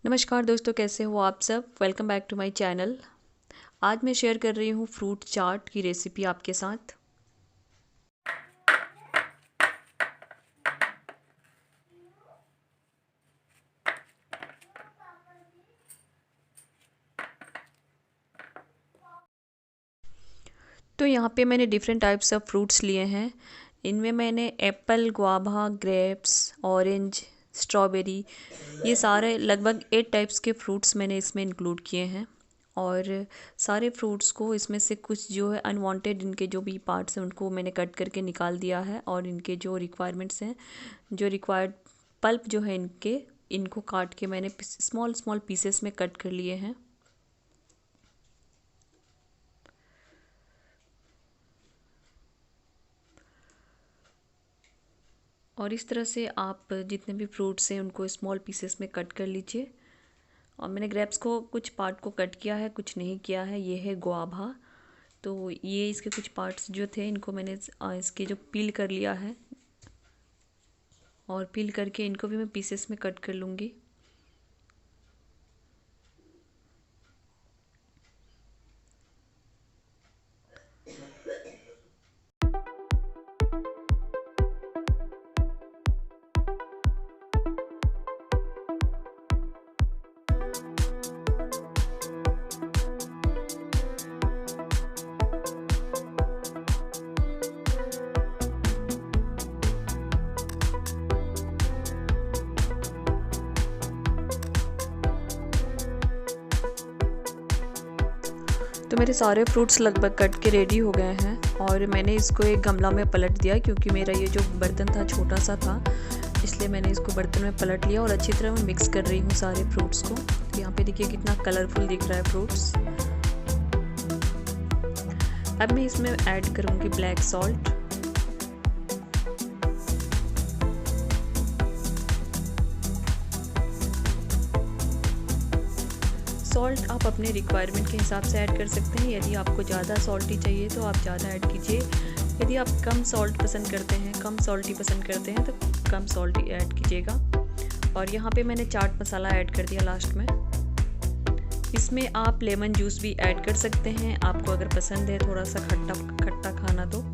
नमस्कार दोस्तों, कैसे हो आप सब। Welcome back to my channel. आज मैं शेयर कर रही हूँ फ्रूट चाट की रेसिपी आपके साथ। तो यहाँ पे मैंने डिफरेंट टाइप्स ऑफ फ्रूट्स लिए हैं। इनमें मैंने Apple, guava, grapes, orange, strawberry, ये सारे लगभग 8 टाइप्स के फ्रूट्स मैंने इसमें इंक्लूड किए हैं। और सारे फ्रूट्स को इसमें से कुछ जो है अनवांटेड इनके जो भी पार्ट्स हैं उनको मैंने कट करके निकाल दिया है। और इनके जो रिक्वायरमेंट्स हैं, जो रिक्वायर्ड पल्प जो है इनको काट के मैंने स्मॉल स्मॉल पीसेस में कट कर लिए हैं। और इस तरह से आप जितने भी फ्रूट्स हैं उनको स्मॉल पीसेस में कट कर लीजिए। और मैंने ग्रेप्स को कुछ पार्ट को कट किया है, कुछ नहीं किया है। ये है गुआवा, तो ये इसके कुछ पार्ट्स जो थे इनको मैंने इसके जो पील कर लिया है। और पील करके इनको भी मैं पीसेस में कट कर लूँगी। तो मेरे सारे फ्रूट्स लगभग कट के रेडी हो गए हैं। और मैंने इसको एक गमला में पलट दिया क्योंकि मेरा ये जो बर्तन था छोटा सा था, इसलिए मैंने इसको बर्तन में पलट लिया। और अच्छी तरह मैं मिक्स कर रही हूँ सारे फ्रूट्स को। तो यहाँ पे देखिए कितना कलरफुल दिख रहा है फ्रूट्स। अब मैं इसमें ऐड करूँगी ब्लैक सॉल्ट। सॉल्ट आप अपने रिक्वायरमेंट के हिसाब से ऐड कर सकते हैं। यदि आपको ज़्यादा सॉल्टी चाहिए तो आप ज़्यादा ऐड कीजिए। यदि आप कम सॉल्ट पसंद करते हैं, कम सॉल्टी पसंद करते हैं तो कम सॉल्टी ऐड कीजिएगा। और यहाँ पे मैंने चाट मसाला ऐड कर दिया लास्ट में। इसमें आप लेमन जूस भी ऐड कर सकते हैं, आपको अगर पसंद है थोड़ा सा खट्टा खट्टा खाना तो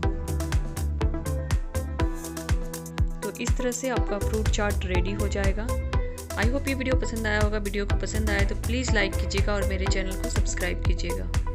इस तरह से आपका फ्रूट चाट रेडी हो जाएगा। आई होप ये वीडियो पसंद आया होगा। वीडियो को पसंद आए तो प्लीज़ लाइक कीजिएगा और मेरे चैनल को सब्सक्राइब कीजिएगा।